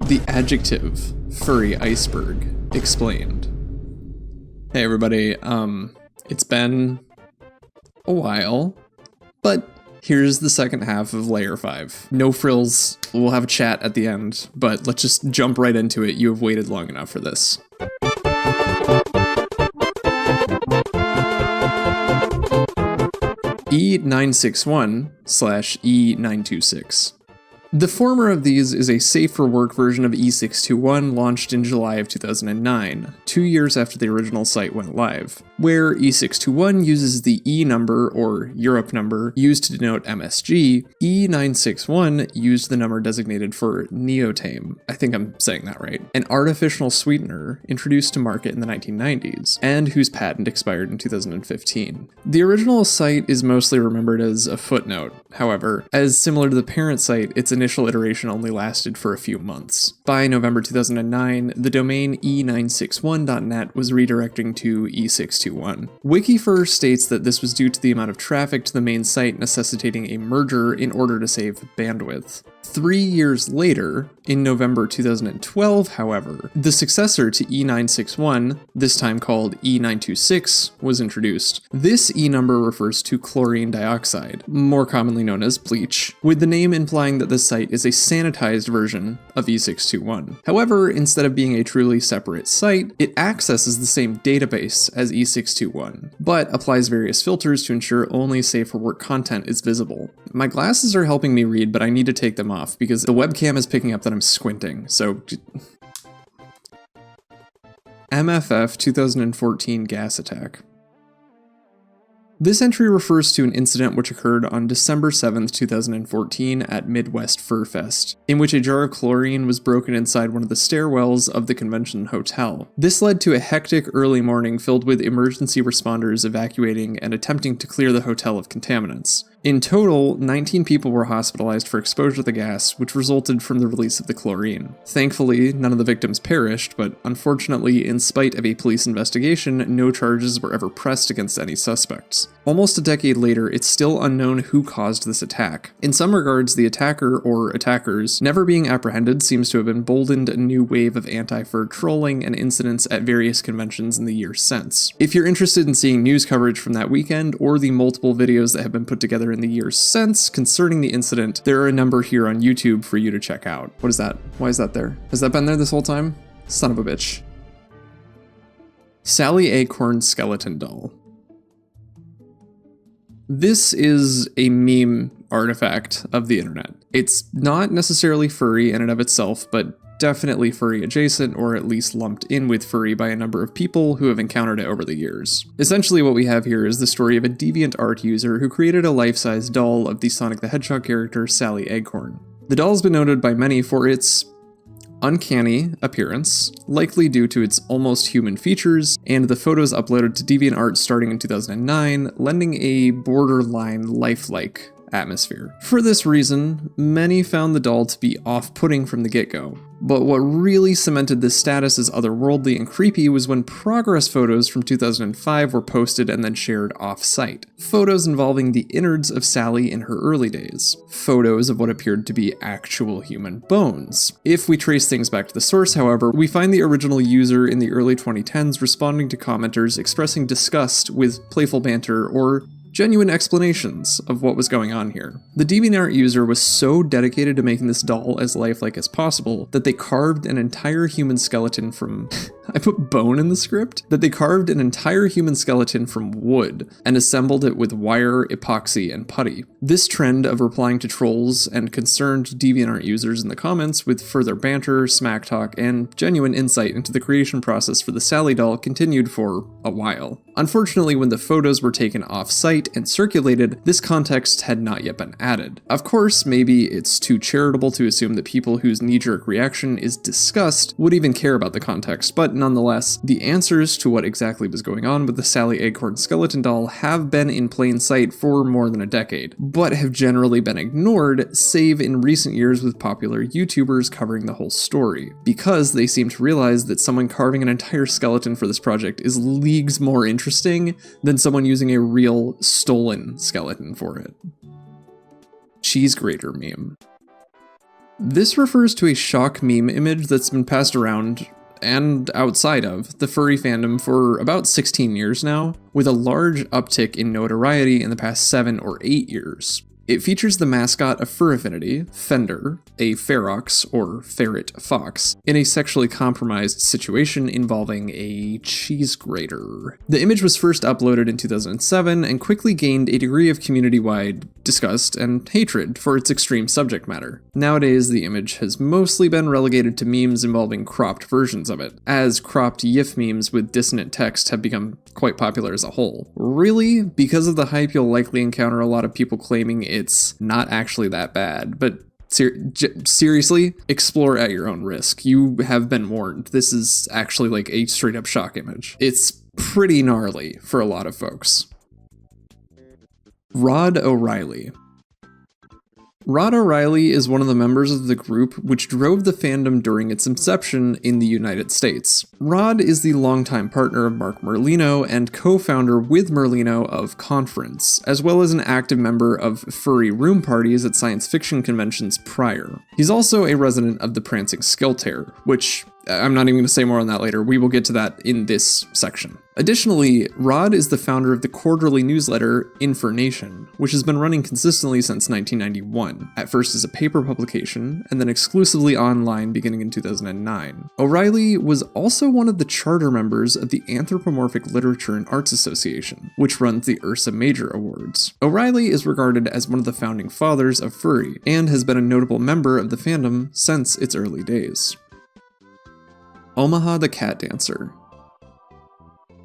The adjective Furry Iceberg Explained. Hey everybody, it's been a while, but here's the second half of Layer 5. No frills, we'll have a chat at the end, but let's just jump right into it. You have waited long enough for this. E961/E926. The former of these is a safe-for-work version of E621 launched in July of 2009, 2 years after the original site went live, where E621 uses the E number, or Europe number, used to denote MSG. E961 used the number designated for Neotame, I think I'm saying that right, an artificial sweetener introduced to market in the 1990s, and whose patent expired in 2015. The original site is mostly remembered as a footnote, however, as similar to the parent site, its initial iteration only lasted for a few months. By November 2009, the domain e961.net was redirecting to E621. Wikifur states that this was due to the amount of traffic to the main site necessitating a merger in order to save bandwidth. 3 years later, in November 2012, however, the successor to E961, this time called E926, was introduced. This E number refers to chlorine dioxide, more commonly known as bleach, with the name implying that the site is a sanitized version of E621. However, instead of being a truly separate site, it accesses the same database as E621, but applies various filters to ensure only safe-for-work content is visible. My glasses are helping me read, but I need to take them off because the webcam is picking up that I'm squinting, so... MFF 2014 gas attack. This entry refers to an incident which occurred on December 7th, 2014 at Midwest Fur Fest, in which a jar of chlorine was broken inside one of the stairwells of the convention hotel. This led to a hectic early morning filled with emergency responders evacuating and attempting to clear the hotel of contaminants. In total, 19 people were hospitalized for exposure to the gas, which resulted from the release of the chlorine. Thankfully, none of the victims perished, but unfortunately, in spite of a police investigation, no charges were ever pressed against any suspects. Almost a decade later, it's still unknown who caused this attack. In some regards, the attacker, or attackers, never being apprehended seems to have emboldened a new wave of anti-fur trolling and incidents at various conventions in the years since. If you're interested in seeing news coverage from that weekend, or the multiple videos that have been put together in the years since concerning the incident, there are a number here on YouTube for you to check out. What is that? Why is that there? Has that been there this whole time? Son of a bitch. Sally Acorn skeleton doll. This is a meme artifact of the internet. It's not necessarily furry in and of itself, but definitely furry adjacent, or at least lumped in with furry by a number of people who have encountered it over the years. Essentially what we have here is the story of a DeviantArt user who created a life-size doll of the Sonic the Hedgehog character Sally Acorn. The doll has been noted by many for its uncanny appearance, likely due to its almost human features, and the photos uploaded to DeviantArt starting in 2009, lending a borderline lifelike atmosphere. For this reason, many found the doll to be off-putting from the get-go. But what really cemented this status as otherworldly and creepy was when progress photos from 2005 were posted and then shared off-site. Photos involving the innards of Sally in her early days. Photos of what appeared to be actual human bones. If we trace things back to the source, however, we find the original user in the early 2010s responding to commenters expressing disgust with playful banter or genuine explanations of what was going on here. The DeviantArt user was so dedicated to making this doll as lifelike as possible that they carved an entire human skeleton from... I put bone in the script? That they carved an entire human skeleton from wood and assembled it with wire, epoxy, and putty. This trend of replying to trolls and concerned DeviantArt users in the comments with further banter, smack talk, and genuine insight into the creation process for the Sally doll continued for a while. Unfortunately, when the photos were taken off-site and circulated, this context had not yet been added. Of course, maybe it's too charitable to assume that people whose knee-jerk reaction is disgust would even care about the context, but nonetheless, the answers to what exactly was going on with the Sally Acorn skeleton doll have been in plain sight for more than a decade, but have generally been ignored, save in recent years with popular YouTubers covering the whole story, because they seem to realize that someone carving an entire skeleton for this project is leagues more interesting than someone using a real stolen skeleton for it. Cheese grater meme. This refers to a shock meme image that's been passed around and outside of the furry fandom for about 16 years now, with a large uptick in notoriety in the past 7 or 8 years. It features the mascot of Fur Affinity, Fender, a ferox or ferret fox, in a sexually compromised situation involving a cheese grater. The image was first uploaded in 2007 and quickly gained a degree of community-wide disgust and hatred for its extreme subject matter. Nowadays, the image has mostly been relegated to memes involving cropped versions of it, as cropped Yiff memes with dissonant text have become quite popular as a whole. Really, because of the hype, you'll likely encounter a lot of people claiming it's not actually that bad, but seriously, explore at your own risk. You have been warned. This is actually like a straight up shock image. It's pretty gnarly for a lot of folks. Rod O'Reilly. Rod O'Reilly is one of the members of the group which drove the fandom during its inception in the United States. Rod is the longtime partner of Mark Merlino and co-founder with Merlino of Conference, as well as an active member of furry room parties at science fiction conventions prior. He's also a resident of the Prancing Skiltaire, which I'm not even going to say more on that later. We will get to that in this section. Additionally, Rod is the founder of the quarterly newsletter Information, which has been running consistently since 1991, at first as a paper publication, and then exclusively online beginning in 2009. O'Reilly was also one of the charter members of the Anthropomorphic Literature and Arts Association, which runs the Ursa Major Awards. O'Reilly is regarded as one of the founding fathers of furry, and has been a notable member of the fandom since its early days. Omaha The Cat Dancer.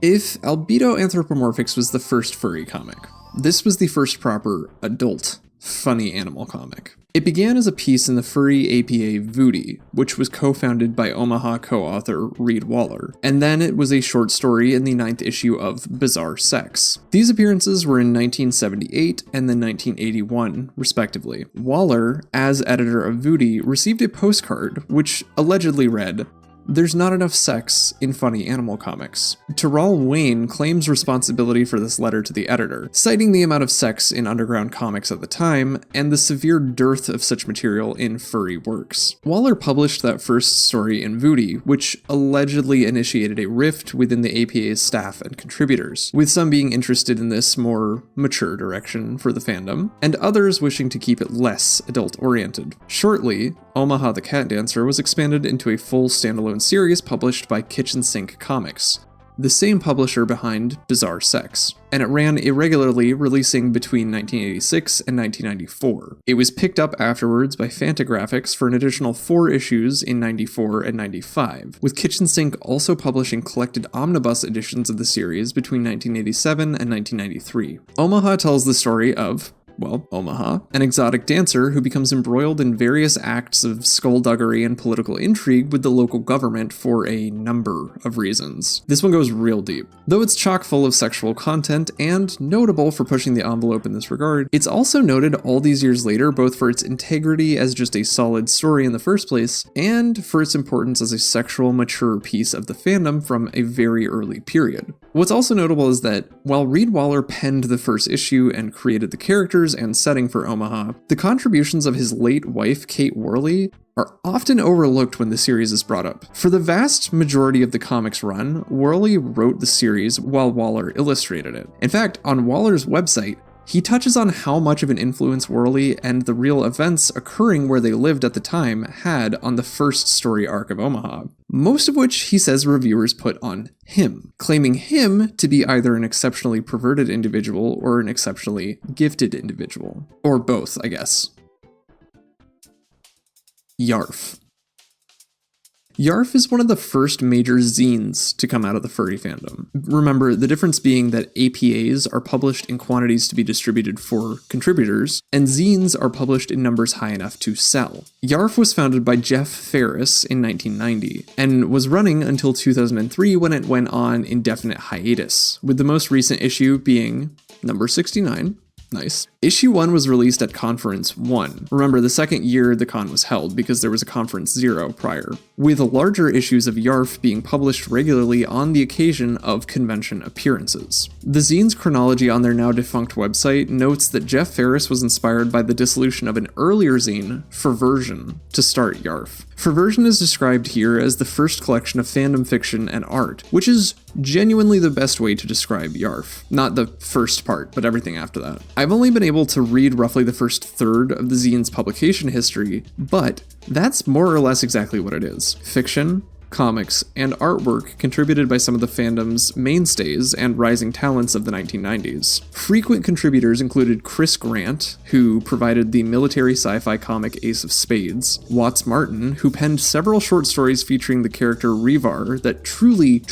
If Albedo Anthropomorphics was the first furry comic, this was the first proper adult funny animal comic. It began as a piece in the furry APA Voodie, which was co-founded by Omaha co-author Reed Waller, and then it was a short story in the 9th issue of Bizarre Sex. These appearances were in 1978 and then 1981, respectively. Waller, as editor of Voodie, received a postcard which allegedly read, "There's not enough sex in funny animal comics." Terrell Wayne claims responsibility for this letter to the editor, citing the amount of sex in underground comics at the time, and the severe dearth of such material in furry works. Waller published that first story in Voodie, which allegedly initiated a rift within the APA's staff and contributors, with some being interested in this more mature direction for the fandom, and others wishing to keep it less adult-oriented. Shortly, Omaha the Cat Dancer was expanded into a full standalone series published by Kitchen Sink Comics, the same publisher behind Bizarre Sex, and it ran irregularly, releasing between 1986 and 1994. It was picked up afterwards by Fantagraphics for an additional 4 issues in 94 and 95, with Kitchen Sink also publishing collected omnibus editions of the series between 1987 and 1993. Omaha tells the story of, well, Omaha, an exotic dancer who becomes embroiled in various acts of skullduggery and political intrigue with the local government for a number of reasons. This one goes real deep. Though it's chock full of sexual content and notable for pushing the envelope in this regard, it's also noted all these years later both for its integrity as just a solid story in the first place, and for its importance as a sexual mature piece of the fandom from a very early period. What's also notable is that while Reed Waller penned the first issue and created the characters and setting for Omaha, the contributions of his late wife, Kate Worley, are often overlooked when the series is brought up. For the vast majority of the comic's run, Worley wrote the series while Waller illustrated it. In fact, on Waller's website, he touches on how much of an influence Worley and the real events occurring where they lived at the time had on the first story arc of Omaha, most of which he says reviewers put on him, claiming him to be either an exceptionally perverted individual or an exceptionally gifted individual. Or both, I guess. YARF. YARF is one of the first major zines to come out of the furry fandom. Remember, the difference being that APAs are published in quantities to be distributed for contributors, and zines are published in numbers high enough to sell. YARF was founded by Jeff Ferris in 1990, and was running until 2003 when it went on indefinite hiatus, with the most recent issue being number 69, Nice. Issue 1 was released at Conference 1. Remember, the second year the con was held because there was a Conference 0 prior, with larger issues of YARF being published regularly on the occasion of convention appearances. The zine's chronology on their now defunct website notes that Jeff Ferris was inspired by the dissolution of an earlier zine, Furversion, to start YARF. Furversion is described here as the first collection of fandom fiction and art, which is genuinely the best way to describe YARF. Not the first part, but everything after that. I've only been able to read roughly the first third of the zine's publication history, but that's more or less exactly what it is. Fiction, comics, and artwork contributed by some of the fandom's mainstays and rising talents of the 1990s. Frequent contributors included Chris Grant, who provided the military sci-fi comic Ace of Spades, Watts Martin, who penned several short stories featuring the character Revar that truly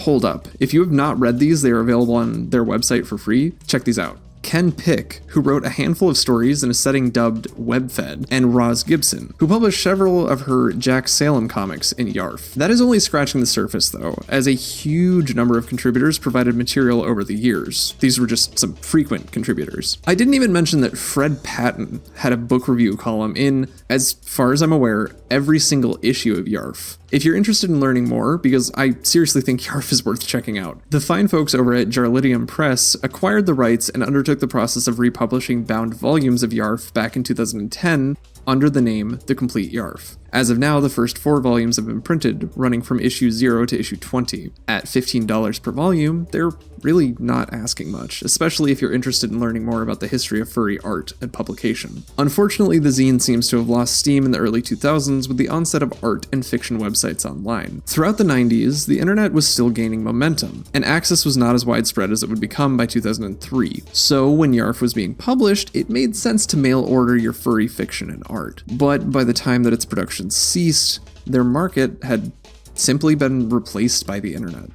hold up. If you have not read these, they are available on their website for free. Check these out. Ken Pick, who wrote a handful of stories in a setting dubbed Webfed, and Roz Gibson, who published several of her Jack Salem comics in YARF. That is only scratching the surface, though, as a huge number of contributors provided material over the years. These were just some frequent contributors. I didn't even mention that Fred Patton had a book review column in, as far as I'm aware, every single issue of YARF. If you're interested in learning more, because I seriously think YARF is worth checking out, the fine folks over at Jarlidium Press acquired the rights and undertook the process of republishing bound volumes of YARF back in 2010 under the name The Complete YARF. As of now, the first 4 volumes have been printed, running from issue 0 to issue 20. At $15 per volume, they're really not asking much, especially if you're interested in learning more about the history of furry art and publication. Unfortunately, the zine seems to have lost steam in the early 2000s with the onset of art and fiction websites online. Throughout the 90s, the internet was still gaining momentum, and access was not as widespread as it would become by 2003. So when YARF was being published, it made sense to mail order your furry fiction and art. But by the time that its production ceased, their market had simply been replaced by the internet.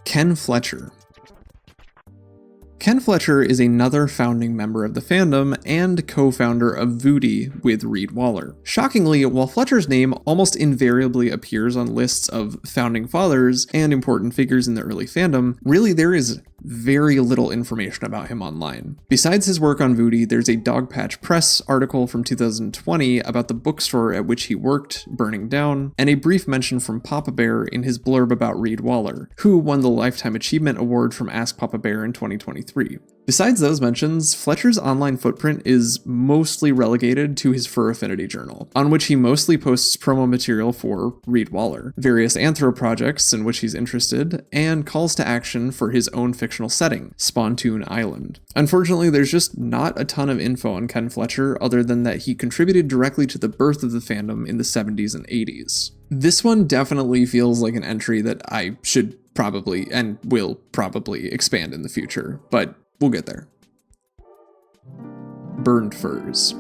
Ken Fletcher. Ken Fletcher is another founding member of the fandom and co-founder of Voodie with Reed Waller. Shockingly, while Fletcher's name almost invariably appears on lists of founding fathers and important figures in the early fandom, really there is very little information about him online. Besides his work on Voodie, there's a Dogpatch Press article from 2020 about the bookstore at which he worked burning down, and a brief mention from Papa Bear in his blurb about Reed Waller, who won the Lifetime Achievement Award from Ask Papa Bear in 2023. Besides those mentions, Fletcher's online footprint is mostly relegated to his Fur Affinity journal, on which he mostly posts promo material for Reed Waller, various anthro projects in which he's interested, and calls to action for his own fictional setting, Spontoon Island. Unfortunately, there's just not a ton of info on Ken Fletcher other than that he contributed directly to the birth of the fandom in the 70s and 80s. This one definitely feels like an entry that I should probably and will probably expand in the future, but we'll get there. Burned Furs.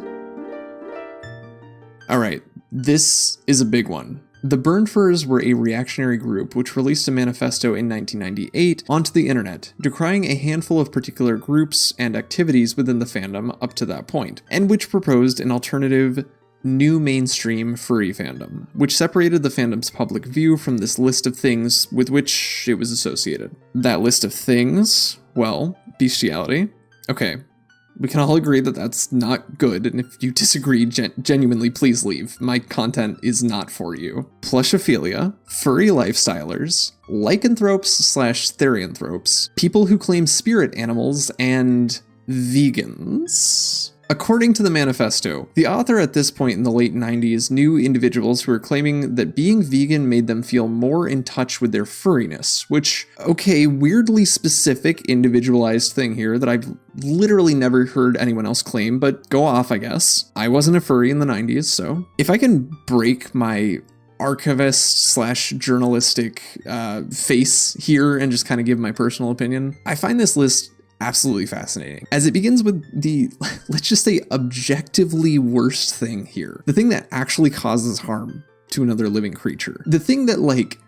Alright, this is a big one. The Burned Furs were a reactionary group which released a manifesto in 1998 onto the internet, decrying a handful of particular groups and activities within the fandom up to that point, and which proposed an alternative, new mainstream furry fandom, which separated the fandom's public view from this list of things with which it was associated. That list of things, well, bestiality. Okay, we can all agree that that's not good, and if you disagree, genuinely please leave. My content is not for you. Plushophilia, furry lifestylers, lycanthropes/therianthropes, people who claim spirit animals, and vegans. According to the manifesto, the author at this point in the late 90s knew individuals who were claiming that being vegan made them feel more in touch with their furriness, which, okay, weirdly specific individualized thing here that I've literally never heard anyone else claim, but go off, I guess. I wasn't a furry in the 90s, so if I can break my archivist/journalistic face here and just kind of give my personal opinion, I find this list absolutely fascinating, as it begins with the, let's just say, objectively worst thing here. The thing that actually causes harm to another living creature. The thing that, like,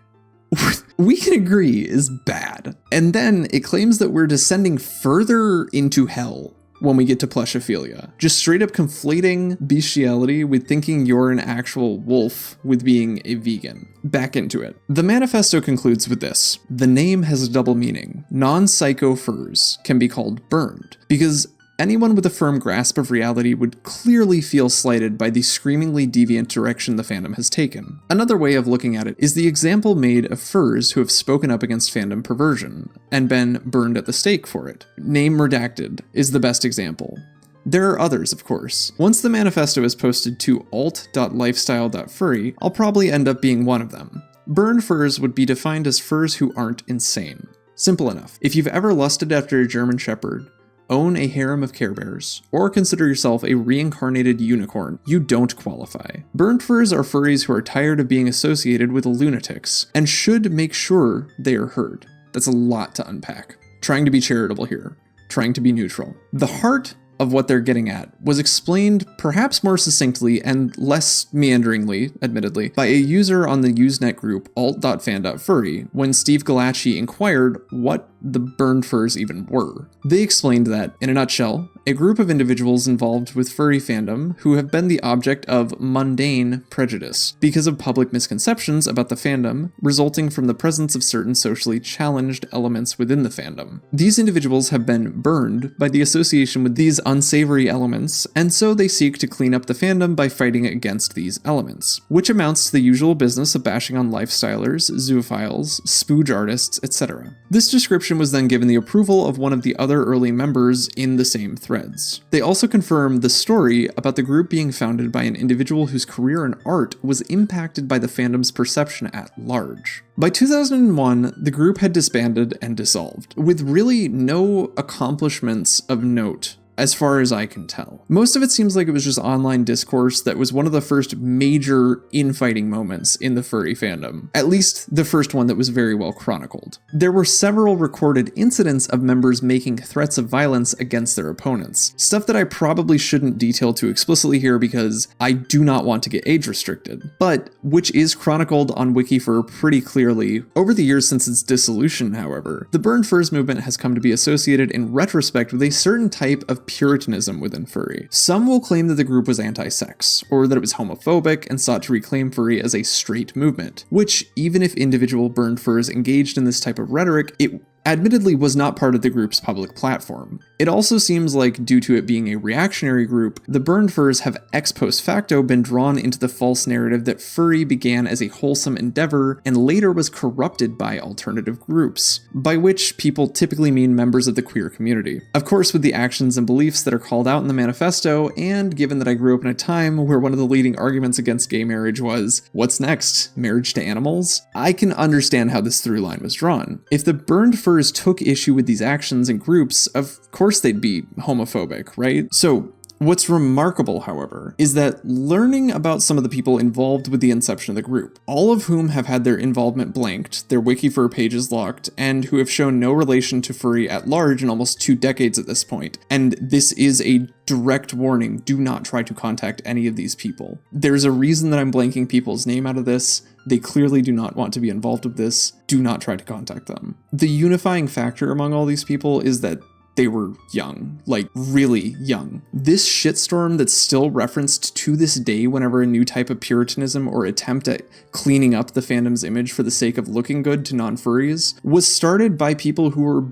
we can agree is bad. And then it claims that we're descending further into hell when we get to plushophilia. Just straight up conflating bestiality with thinking you're an actual wolf with being a vegan. Back into it. The manifesto concludes with this. The name has a double meaning. Non-psycho furs can be called burned, because anyone with a firm grasp of reality would clearly feel slighted by the screamingly deviant direction the fandom has taken. Another way of looking at it is the example made of furs who have spoken up against fandom perversion and been burned at the stake for it. Name redacted is the best example. There are others, of course. Once the manifesto is posted to alt.lifestyle.furry, I'll probably end up being one of them. Burned furs would be defined as furs who aren't insane. Simple enough. If you've ever lusted after a German Shepherd, own a harem of Care Bears, or consider yourself a reincarnated unicorn, you don't qualify. Burned furs are furries who are tired of being associated with lunatics, and should make sure they are heard. That's a lot to unpack. Trying to be charitable here. Trying to be neutral. The heart of what they're getting at was explained perhaps more succinctly and less meanderingly, admittedly, by a user on the Usenet group alt.fan.furry when Steve Galacci inquired what the burned furs even were. They explained that, in a nutshell, a group of individuals involved with furry fandom who have been the object of mundane prejudice because of public misconceptions about the fandom resulting from the presence of certain socially challenged elements within the fandom. These individuals have been burned by the association with these unsavory elements, and so they seek to clean up the fandom by fighting against these elements, which amounts to the usual business of bashing on lifestylers, zoophiles, spooge artists, etc. This description was then given the approval of one of the other early members in the same threads. They also confirmed the story about the group being founded by an individual whose career in art was impacted by the fandom's perception at large. By 2001, the group had disbanded and dissolved, with really no accomplishments of note as far as I can tell. Most of it seems like it was just online discourse that was one of the first major infighting moments in the furry fandom, at least the first one that was very well chronicled. There were several recorded incidents of members making threats of violence against their opponents, stuff that I probably shouldn't detail too explicitly here because I do not want to get age restricted, but which is chronicled on WikiFur pretty clearly. Over the years since its dissolution, however, the burned furs movement has come to be associated in retrospect with a certain type of puritanism within furry. Some will claim that the group was anti-sex, or that it was homophobic and sought to reclaim furry as a straight movement, which, even if individual burned furs engaged in this type of rhetoric, it admittedly was not part of the group's public platform. It also seems like, due to it being a reactionary group, the burned furs have ex post facto been drawn into the false narrative that furry began as a wholesome endeavor and later was corrupted by alternative groups, by which people typically mean members of the queer community. Of course, with the actions and beliefs that are called out in the manifesto, and given that I grew up in a time where one of the leading arguments against gay marriage was, what's next, marriage to animals? I can understand how this through line was drawn. If the burned furs took issue with these actions and groups, of course they'd be homophobic, right? So what's remarkable, however, is that learning about some of the people involved with the inception of the group, all of whom have had their involvement blanked, their WikiFur pages locked, and who have shown no relation to furry at large in almost 2 decades at this point. And this is a direct warning, do not try to contact any of these people. There's a reason that I'm blanking people's name out of this. They clearly do not want to be involved with this. Do not try to contact them. The unifying factor among all these people is that they were young, like really young. This shitstorm that's still referenced to this day whenever a new type of puritanism or attempt at cleaning up the fandom's image for the sake of looking good to non-furries was started by people who were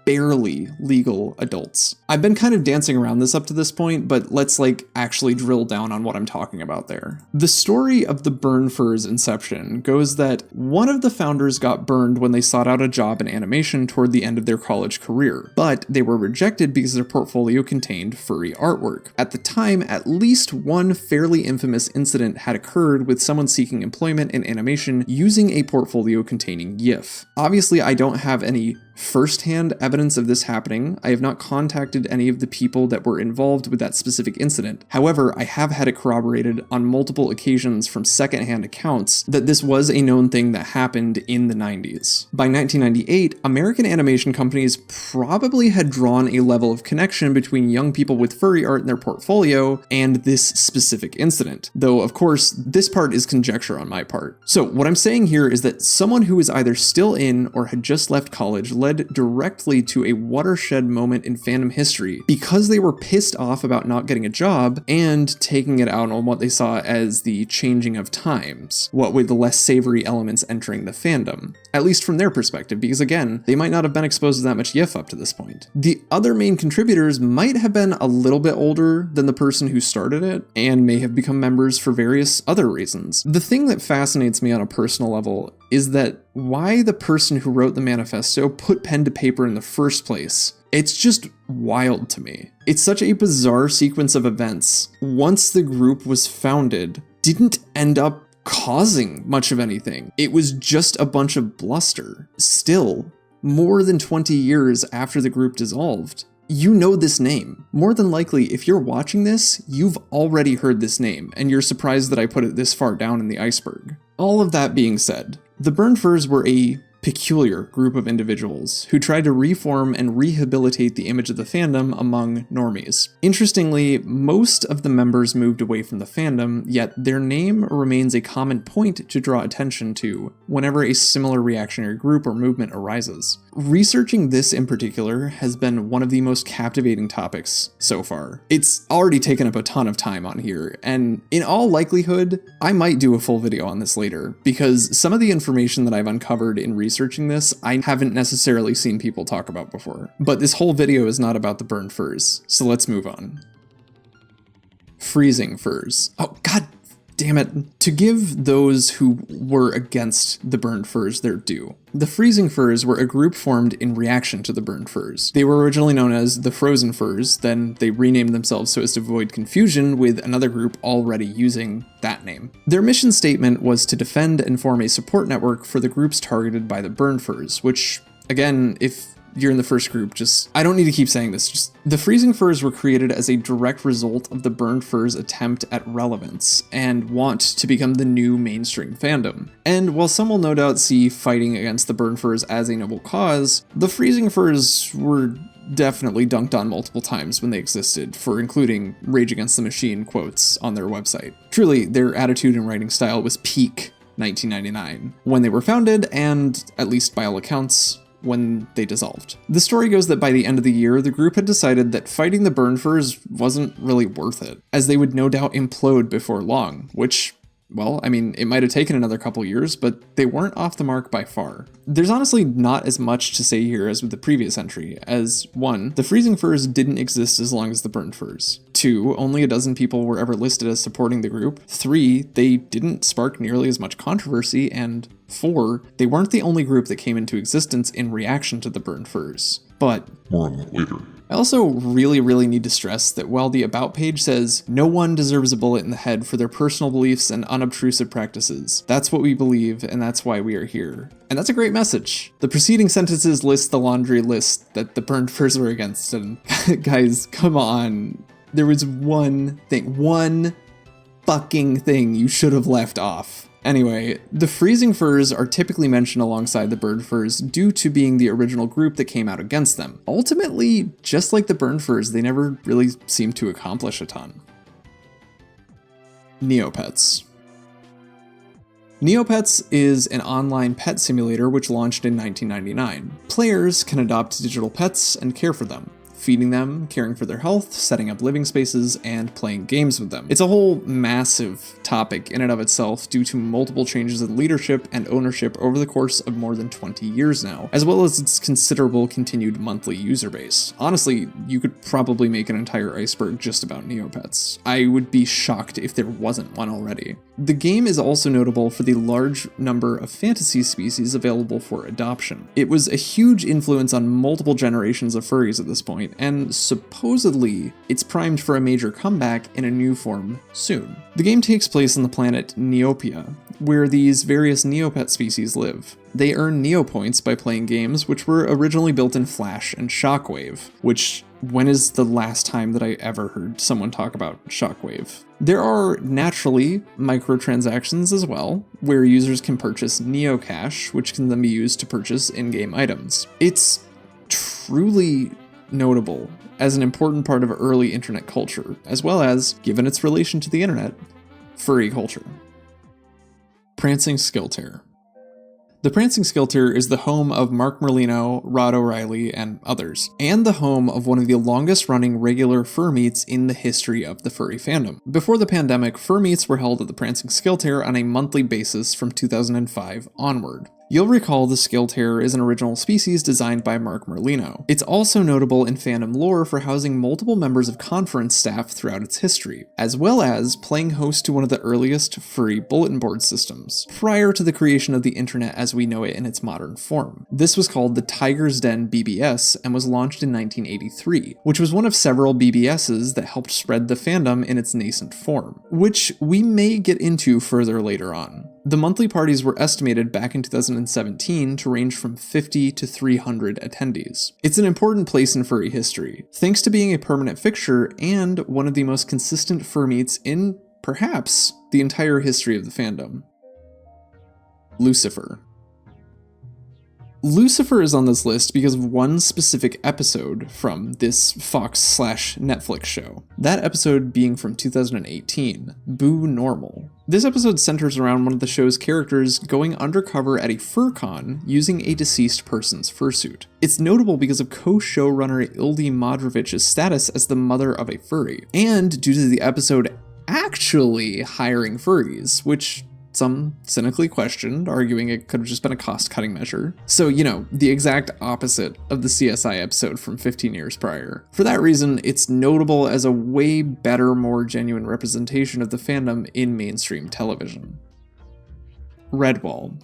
barely legal adults. I've been kind of dancing around this up to this point, but let's actually drill down on what I'm talking about there. The story of the burned furs inception goes that one of the founders got burned when they sought out a job in animation toward the end of their college career, but they were rejected because their portfolio contained furry artwork. At the time, at least one fairly infamous incident had occurred with someone seeking employment in animation using a portfolio containing Yiff. Obviously, I don't have any first-hand evidence of this happening. I have not contacted any of the people that were involved with that specific incident. However, I have had it corroborated on multiple occasions from second-hand accounts that this was a known thing that happened in the 90s. By 1998, American animation companies probably had drawn a level of connection between young people with furry art in their portfolio and this specific incident. Though, of course, this part is conjecture on my part. So what I'm saying here is that someone who is either still in or had just left college led directly to a watershed moment in fandom history because they were pissed off about not getting a job and taking it out on what they saw as the changing of times, what with the less savory elements entering the fandom, at least from their perspective, because again, they might not have been exposed to that much Yiff up to this point. The other main contributors might have been a little bit older than the person who started it, and may have become members for various other reasons. The thing that fascinates me on a personal level is that why the person who wrote the manifesto put pen to paper in the first place. It's just wild to me. It's such a bizarre sequence of events. Once the group was founded, didn't end up causing much of anything. It was just a bunch of bluster. Still, more than 20 years after the group dissolved, you know this name. More than likely, if you're watching this, you've already heard this name, and you're surprised that I put it this far down in the iceberg. All of that being said, the Burned Furs were a peculiar group of individuals who tried to reform and rehabilitate the image of the fandom among normies. Interestingly, most of the members moved away from the fandom, yet their name remains a common point to draw attention to whenever a similar reactionary group or movement arises. Researching this in particular has been one of the most captivating topics so far. It's already taken up a ton of time on here, and in all likelihood, I might do a full video on this later, because some of the information that I've uncovered in researching this, I haven't necessarily seen people talk about before. But this whole video is not about the Burned Furs, so let's move on. Freezing Furs. Oh, god damn it. To give those who were against the Burned Furs their due, the Freezing Furs were a group formed in reaction to the Burned Furs. They were originally known as the Frozen Furs, then they renamed themselves so as to avoid confusion with another group already using that name. Their mission statement was to defend and form a support network for the groups targeted by the Burned Furs, which, again, if you're in the first group, I don't need to keep saying this, the Freezing Furs were created as a direct result of the Burned Furs' attempt at relevance and want to become the new mainstream fandom. And while some will no doubt see fighting against the Burned Furs as a noble cause, the Freezing Furs were definitely dunked on multiple times when they existed, for including Rage Against the Machine quotes on their website. Truly, their attitude and writing style was peak 1999, when they were founded and, at least by all accounts, when they dissolved. The story goes that by the end of the year, the group had decided that fighting the Burned Furs wasn't really worth it, as they would no doubt implode before long, which, well, I mean, it might have taken another couple years, but they weren't off the mark by far. There's honestly not as much to say here as with the previous entry, as 1, the Freezing Furs didn't exist as long as the Burned Furs. 2, only a dozen people were ever listed as supporting the group. 3, they didn't spark nearly as much controversy, and 4, they weren't the only group that came into existence in reaction to the Burned Furs. But more on that later. I also really need to stress that while the About page says, no one deserves a bullet in the head for their personal beliefs and unobtrusive practices, that's what we believe and that's why we are here. And that's a great message. The preceding sentences list the laundry list that the Burned Furs were against, and guys, come on. There was one fucking thing you should have left off. Anyway, the Freezing Furs are typically mentioned alongside the Burned Furs due to being the original group that came out against them. Ultimately, just like the Burned Furs, they never really seemed to accomplish a ton. Neopets. Neopets is an online pet simulator which launched in 1999. Players can adopt digital pets and care for them, feeding them, caring for their health, setting up living spaces, and playing games with them. It's a whole massive topic in and of itself due to multiple changes in leadership and ownership over the course of more than 20 years now, as well as its considerable continued monthly user base. Honestly, you could probably make an entire iceberg just about Neopets. I would be shocked if there wasn't one already. The game is also notable for the large number of fantasy species available for adoption. It was a huge influence on multiple generations of furries at this point, and supposedly it's primed for a major comeback in a new form soon. The game takes place on the planet Neopia, where these various Neopet species live. They earn Neopoints by playing games which were originally built in Flash and Shockwave, which, when is the last time that I ever heard someone talk about Shockwave? There are, naturally, microtransactions as well, where users can purchase Neocash, which can then be used to purchase in-game items. It's truly notable as an important part of early internet culture, as well as, given its relation to the internet, furry culture. Prancing Skiltaire. The Prancing Skiltaire is the home of Mark Merlino, Rod O'Reilly, and others, and the home of one of the longest running regular fur meets in the history of the furry fandom. Before the pandemic, fur meets were held at the Prancing Skiltaire on a monthly basis from 2005 onward. You'll recall the Skiltaire is an original species designed by Mark Merlino. It's also notable in fandom lore for housing multiple members of conference staff throughout its history, as well as playing host to one of the earliest furry bulletin board systems, prior to the creation of the internet as we know it in its modern form. This was called the Tiger's Den BBS and was launched in 1983, which was one of several BBSs that helped spread the fandom in its nascent form, which we may get into further later on. The monthly parties were estimated back in 2017 to range from 50 to 300 attendees. It's an important place in furry history, thanks to being a permanent fixture and one of the most consistent fur meets in, perhaps, the entire history of the fandom. Lucifer. Lucifer is on this list because of one specific episode from this Fox/Netflix show. That episode being from 2018, Boo Normal. This episode centers around one of the show's characters going undercover at a fur con using a deceased person's fursuit. It's notable because of co-showrunner Ildi Modrovich's status as the mother of a furry, and due to the episode actually hiring furries, which some cynically questioned, arguing it could have just been a cost-cutting measure. So, the exact opposite of the CSI episode from 15 years prior. For that reason, it's notable as a way better, more genuine representation of the fandom in mainstream television. Redwall.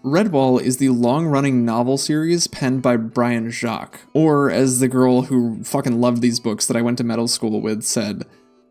Redwall is the long-running novel series penned by Brian Jacques, or as the girl who fucking loved these books that I went to middle school with said,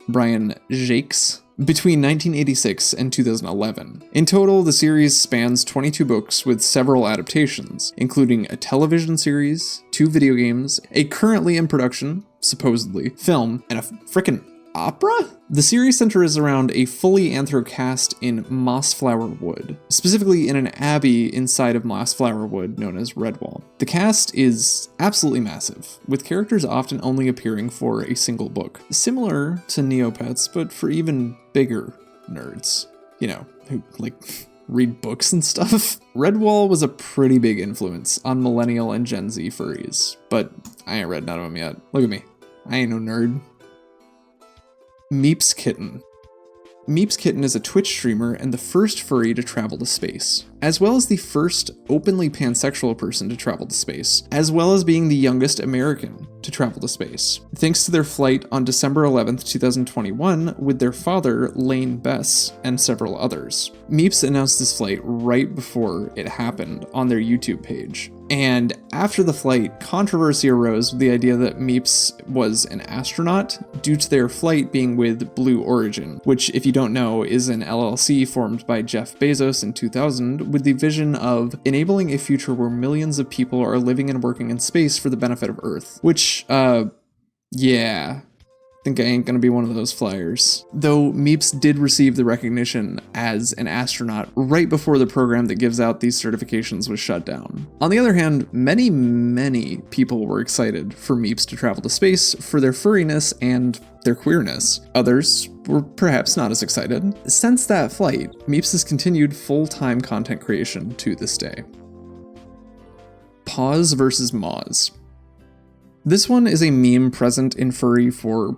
Brian Jacques. Between 1986 and 2011. In total, the series spans 22 books with several adaptations, including a television series, 2 video games, a currently in production, supposedly, film, and a frickin' opera? The series centers around a fully anthro cast in Mossflower Wood, specifically in an abbey inside of Mossflower Wood known as Redwall. The cast is absolutely massive, with characters often only appearing for a single book, similar to Neopets, but for even bigger nerds, who read books and stuff. Redwall was a pretty big influence on millennial and Gen Z furries, but I ain't read none of them yet. Look at me, I ain't no nerd. MeepsKitten. MeepsKitten is a Twitch streamer and the first furry to travel to space, as well as the first openly pansexual person to travel to space, as well as being the youngest American to travel to space, thanks to their flight on December 11th, 2021 with their father, Lane Bess, and several others. Meeps announced this flight right before it happened on their YouTube page. And after the flight, controversy arose with the idea that Meeps was an astronaut due to their flight being with Blue Origin, which, if you don't know, is an LLC formed by Jeff Bezos in 2000 with the vision of enabling a future where millions of people are living and working in space for the benefit of Earth. Which, yeah. Think I ain't gonna be one of those flyers. Though Meeps did receive the recognition as an astronaut right before the program that gives out these certifications was shut down. On the other hand, many people were excited for Meeps to travel to space for their furriness and their queerness. Others were perhaps not as excited. Since that flight, Meeps has continued full-time content creation to this day. Paws versus Maws. This one is a meme present in furry for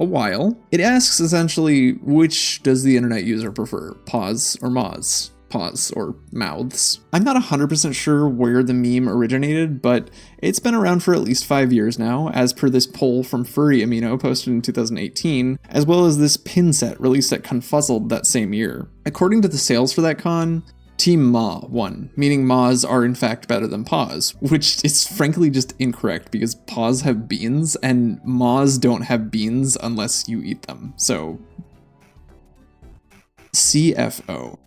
a while. It asks essentially, which does the internet user prefer, Paws or Maws? Paws or mouths. I'm not 100% sure where the meme originated, but it's been around for at least 5 years now, as per this poll from Furry Amino posted in 2018, as well as this pin set released at Confuzzled that same year. According to the sales for that con, Team Maw won, meaning Maws are in fact better than Paws, which is frankly just incorrect because Paws have beans and Maws don't have beans unless you eat them. So, CFO.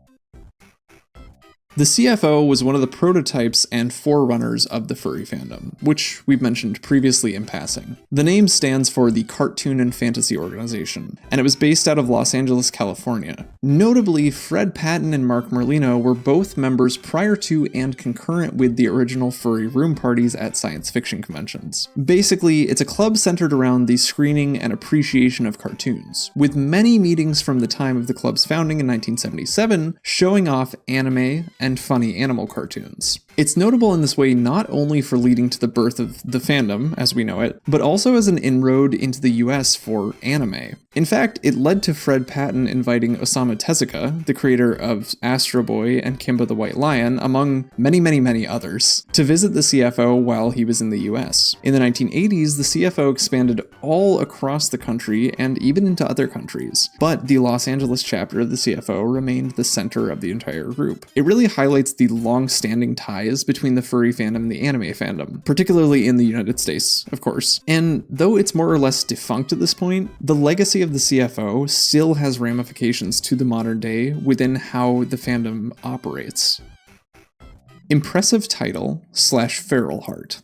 The CFO was one of the prototypes and forerunners of the furry fandom, which we've mentioned previously in passing. The name stands for the Cartoon and Fantasy Organization, and it was based out of Los Angeles, California. Notably, Fred Patton and Mark Merlino were both members prior to and concurrent with the original furry room parties at science fiction conventions. Basically, it's a club centered around the screening and appreciation of cartoons, with many meetings from the time of the club's founding in 1977 showing off anime and funny animal cartoons. It's notable in this way not only for leading to the birth of the fandom as we know it, but also as an inroad into the US for anime. In fact, it led to Fred Patton inviting Osamu Tezuka, the creator of Astro Boy and Kimba the White Lion, among many others, to visit the CFO while he was in the US. In the 1980s, the CFO expanded all across the country and even into other countries, but the Los Angeles chapter of the CFO remained the center of the entire group. It really highlights the long-standing ties between the furry fandom and the anime fandom, particularly in the United States, of course. And though it's more or less defunct at this point, the legacy of the CFO still has ramifications to the modern day within how the fandom operates. Impressive Title /FeralHeart.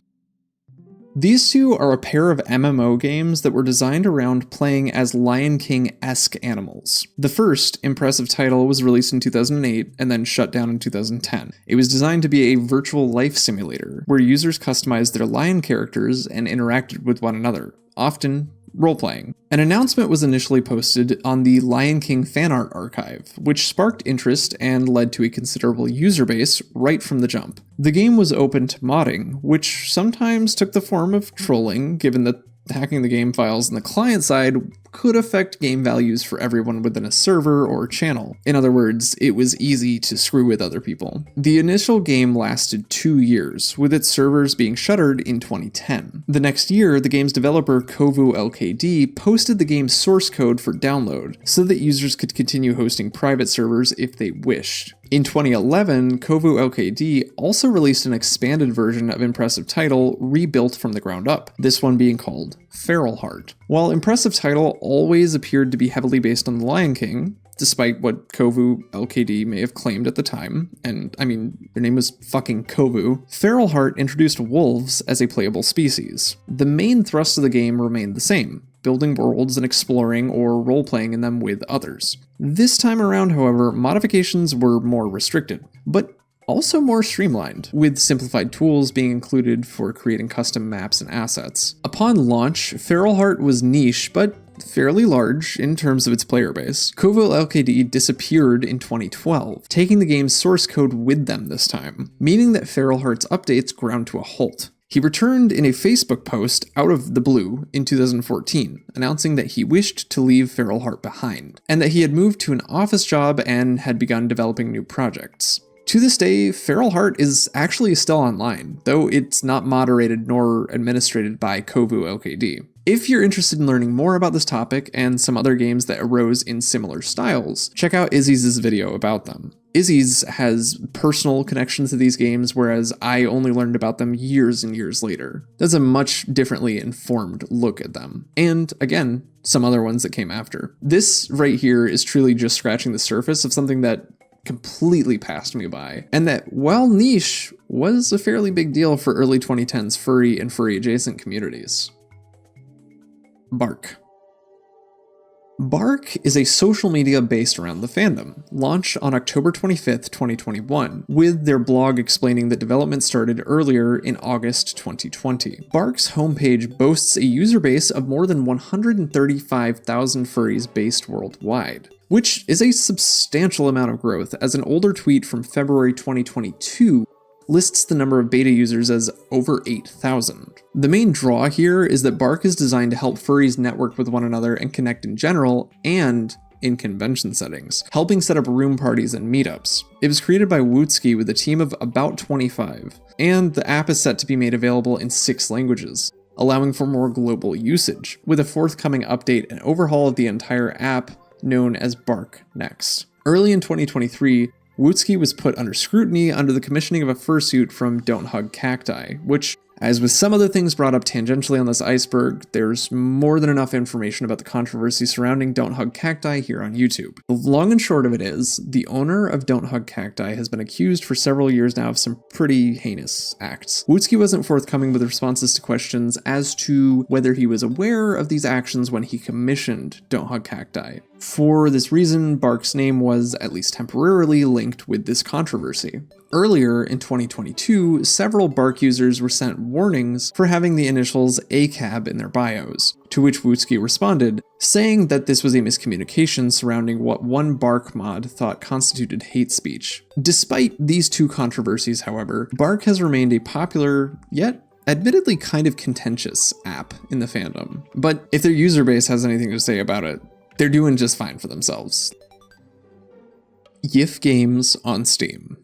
These two are a pair of MMO games that were designed around playing as Lion King-esque animals. The first, Impressive Title, was released in 2008 and then shut down in 2010. It was designed to be a virtual life simulator, where users customized their lion characters and interacted with one another, often role-playing. An announcement was initially posted on the Lion King fan art archive, which sparked interest and led to a considerable user base right from the jump. The game was open to modding, which sometimes took the form of trolling, given that hacking the game files on the client side could affect game values for everyone within a server or channel. In other words, it was easy to screw with other people. The initial game lasted 2 years, with its servers being shuttered in 2010. The next year, the game's developer Kovu Ltd posted the game's source code for download, so that users could continue hosting private servers if they wished. In 2011, Kovu Ltd also released an expanded version of Impressive Title rebuilt from the ground up, this one being called FeralHeart. While Impressive Title always appeared to be heavily based on The Lion King, despite what Kovu Ltd may have claimed at the time, and I mean, their name was fucking Kovu, FeralHeart introduced wolves as a playable species. The main thrust of the game remained the same, building worlds and exploring or role-playing in them with others. This time around, however, modifications were more restricted, but also more streamlined, with simplified tools being included for creating custom maps and assets. Upon launch, FeralHeart was niche, but fairly large in terms of its player base. Kovu Ltd disappeared in 2012, taking the game's source code with them this time, meaning that FeralHeart's updates ground to a halt. He returned in a Facebook post out of the blue in 2014, announcing that he wished to leave FeralHeart behind, and that he had moved to an office job and had begun developing new projects. To this day, FeralHeart is actually still online, though it's not moderated nor administrated by Kovu Ltd. If you're interested in learning more about this topic and some other games that arose in similar styles, check out Izzy's video about them. Izzy's has personal connections to these games, whereas I only learned about them years and years later. That's a much differently informed look at them. And again, some other ones that came after. This right here is truly just scratching the surface of something that completely passed me by, and that, while niche, was a fairly big deal for early 2010s furry and furry adjacent communities. barq. barq is a social media based around the fandom, launched on October 25th, 2021, with their blog explaining that development started earlier in August 2020. barq's homepage boasts a user base of more than 135,000 furries based worldwide, which is a substantial amount of growth, as an older tweet from February 2022 lists the number of beta users as over 8,000. The main draw here is that barq is designed to help furries network with one another and connect in general and in convention settings, helping set up room parties and meetups. It was created by Wootski with a team of about 25, and the app is set to be made available in 6 languages, allowing for more global usage, with a forthcoming update and overhaul of the entire app known as barq next. Early in 2023, Wootski was put under scrutiny under the commissioning of a fursuit from Don't Hug Cacti, which, As with some other things brought up tangentially on this iceberg, there's more than enough information about the controversy surrounding Don't Hug Cacti here on YouTube. The long and short of it is, the owner of Don't Hug Cacti has been accused for several years now of some pretty heinous acts. Wootsky wasn't forthcoming with responses to questions as to whether he was aware of these actions when he commissioned Don't Hug Cacti. For this reason, barq's name was, at least temporarily, linked with this controversy. Earlier in 2022, several barq users were sent warnings for having the initials ACAB in their bios, to which Wootsky responded, saying that this was a miscommunication surrounding what one barq mod thought constituted hate speech. Despite these two controversies, however, barq has remained a popular, yet admittedly kind of contentious app in the fandom. But if their user base has anything to say about it, they're doing just fine for themselves. Yiff games on Steam.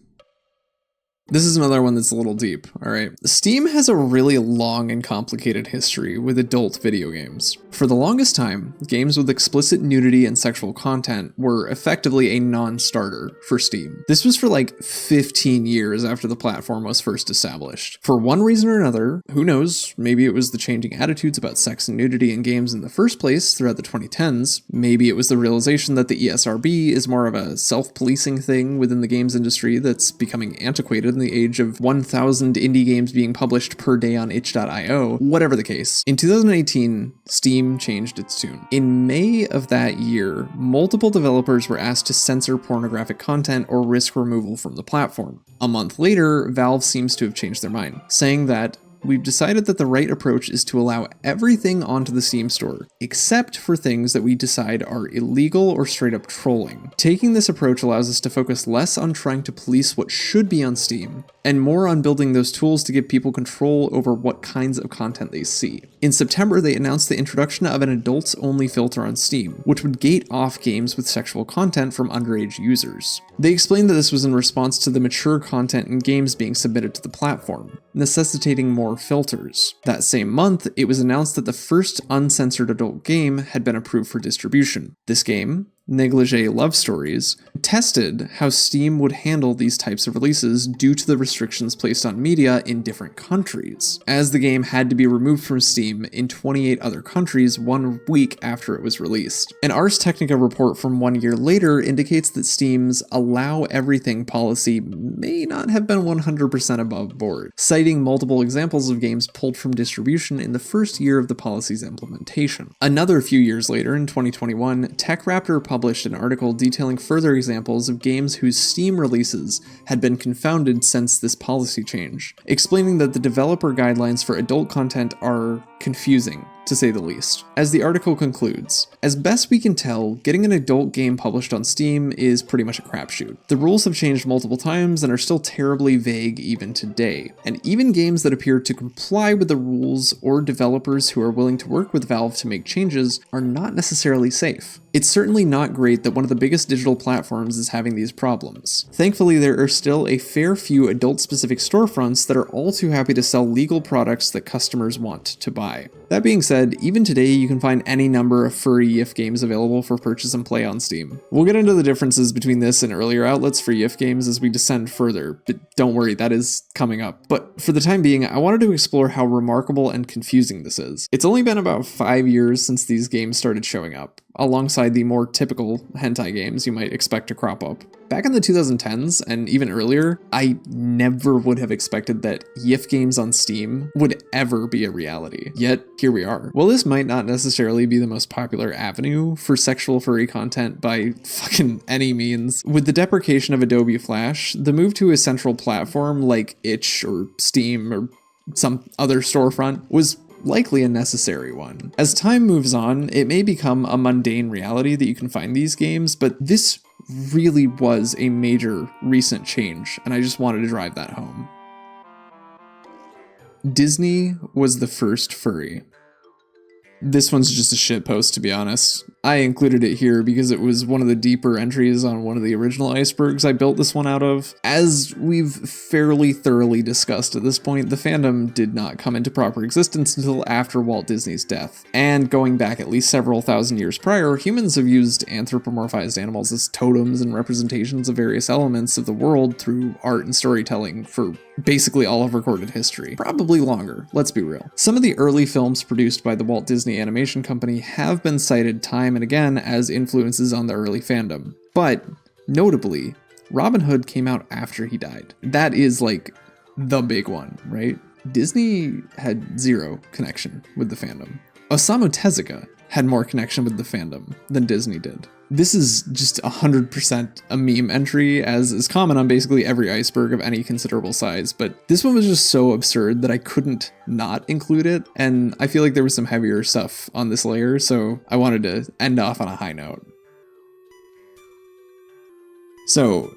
This is another one that's a little deep, alright? Steam has a really long and complicated history with adult video games. For the longest time, games with explicit nudity and sexual content were effectively a non-starter for Steam. This was for like 15 years after the platform was first established. For one reason or another, who knows, maybe it was the changing attitudes about sex and nudity in games in the first place throughout the 2010s, maybe it was the realization that the ESRB is more of a self-policing thing within the games industry that's becoming antiquated in the age of 1,000 indie games being published per day on itch.io, whatever the case. In 2018, Steam changed its tune. In May of that year, multiple developers were asked to censor pornographic content or risk removal from the platform. A month later, Valve seems to have changed their mind, saying that we've decided that the right approach is to allow everything onto the Steam store, except for things that we decide are illegal or straight up trolling. Taking this approach allows us to focus less on trying to police what should be on Steam, and more on building those tools to give people control over what kinds of content they see. In September, they announced the introduction of an adults-only filter on Steam, which would gate off games with sexual content from underage users. They explained that this was in response to the mature content in games being submitted to the platform, necessitating more filters. That same month, it was announced that the first uncensored adult game had been approved for distribution. This game, Negligee Love Stories, tested how Steam would handle these types of releases due to the restrictions placed on media in different countries, as the game had to be removed from Steam in 28 other countries 1 week after it was released. An Ars Technica report from 1 year later indicates that Steam's allow everything policy may not have been 100% above board, citing multiple examples of games pulled from distribution in the first year of the policy's implementation. Another few years later, in 2021, TechRaptor published an article detailing further examples of games whose Steam releases had been confounded since this policy change, explaining that the developer guidelines for adult content are confusing, to say the least. As the article concludes, as best we can tell, getting an adult game published on Steam is pretty much a crapshoot. The rules have changed multiple times and are still terribly vague even today, and even games that appear to comply with the rules or developers who are willing to work with Valve to make changes are not necessarily safe. It's certainly not great that one of the biggest digital platforms is having these problems. Thankfully, there are still a fair few adult-specific storefronts that are all too happy to sell legal products that customers want to buy. That being said, even today you can find any number of furry Yiff games available for purchase and play on Steam. We'll get into the differences between this and earlier outlets for Yiff games as we descend further, but don't worry, that is coming up. But for the time being, I wanted to explore how remarkable and confusing this is. It's only been about 5 years since these games started showing up, alongside the more typical hentai games you might expect to crop up. Back in the 2010s, and even earlier, I never would have expected that Yiff games on Steam would ever be a reality. Yet, here we are. While this might not necessarily be the most popular avenue for sexual furry content by fucking any means, with the deprecation of Adobe Flash, the move to a central platform like itch or Steam or some other storefront was likely a necessary one. As time moves on, it may become a mundane reality that you can find these games, but this really was a major recent change, and I just wanted to drive that home. Disney was the first furry. This one's just a shitpost, to be honest. I included it here because it was one of the deeper entries on one of the original icebergs I built this one out of. As we've fairly thoroughly discussed at this point, the fandom did not come into proper existence until after Walt Disney's death. And going back at least several thousand years prior, humans have used anthropomorphized animals as totems and representations of various elements of the world through art and storytelling for basically all of recorded history. Probably longer, let's be real. Some of the early films produced by the Walt Disney Animation Company have been cited time and again as influences on the early fandom. But, notably, Robin Hood came out after he died. That is like the big one, right? Disney had zero connection with the fandom. Osamu Tezuka had more connection with the fandom than Disney did. This is just 100% a meme entry, as is common on basically every iceberg of any considerable size, but this one was just so absurd that I couldn't not include it, and I feel like there was some heavier stuff on this layer, so I wanted to end off on a high note. So,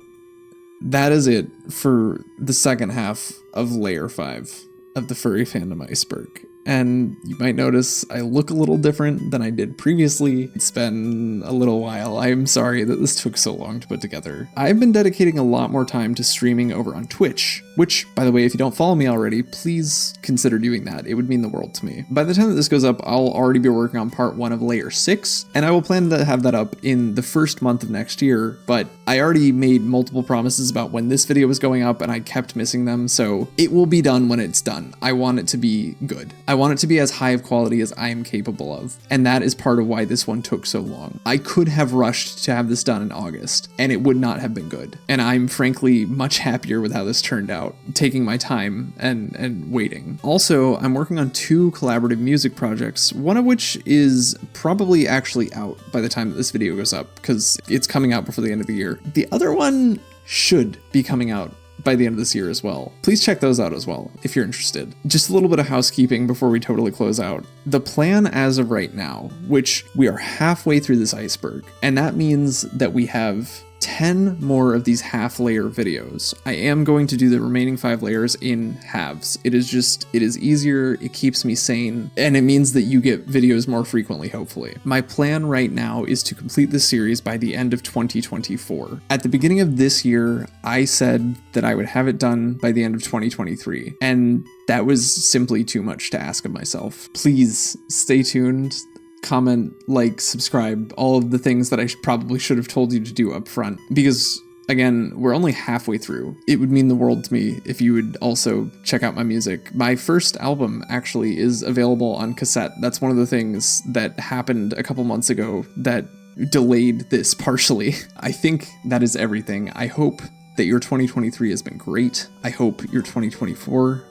that is it for the second half of Layer 5 of the Furry Fandom Iceberg. And you might notice I look a little different than I did previously. It's been a little while. I'm sorry that this took so long to put together. I've been dedicating a lot more time to streaming over on Twitch, which, by the way, if you don't follow me already, please consider doing that. It would mean the world to me. By the time that this goes up, I'll already be working on part 1 of Layer 6, and I will plan to have that up in the first month of next year, but I already made multiple promises about when this video was going up, and I kept missing them, so it will be done when it's done. I want it to be good. I want it to be as high of quality as I am capable of, and that is part of why this one took so long. I could have rushed to have this done in August, and it would not have been good. And I'm frankly much happier with how this turned out, taking my time and waiting. Also, I'm working on 2 collaborative music projects, one of which is probably actually out by the time that this video goes up, because it's coming out before the end of the year. The other one should be coming out by the end of this year as well. Please check those out as well, if you're interested. Just a little bit of housekeeping before we totally close out. The plan as of right now, which we are halfway through this iceberg, and that means that we have 10 more of these half layer videos. I am going to do the remaining 5 layers in halves. It is easier, it keeps me sane, and it means that you get videos more frequently, hopefully. My plan right now is to complete this series by the end of 2024. At the beginning of this year, I said that I would have it done by the end of 2023, and that was simply too much to ask of myself. Please stay tuned. Comment, like, subscribe, all of the things that I probably should have told you to do up front, because again, we're only halfway through. It would mean the world to me if you would also check out my music. My first album actually is available on cassette. That's one of the things that happened a couple months ago that delayed this partially. I think that is everything. I hope that your 2023 has been great. I hope your 2024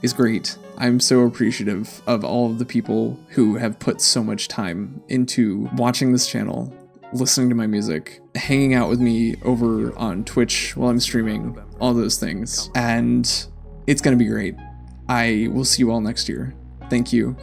is great. I'm so appreciative of all of the people who have put so much time into watching this channel, listening to my music, hanging out with me over on Twitch while I'm streaming, all those things. And it's gonna be great. I will see you all next year. Thank you.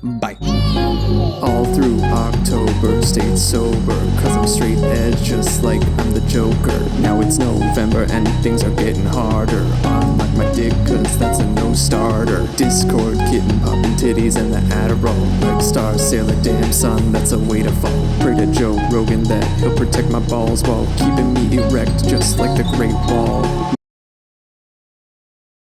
Bye. All through October, stayed sober, cause I'm straight edge just like I'm the Joker. Now it's November and things are getting harder. Unlike my dick cause that's a no starter. Discord kitten popping titties and the Adderall. Like Star Sailor, damn son, that's a way to fall. Pray to Joe Rogan that he'll protect my balls while keeping me erect just like the Great Wall.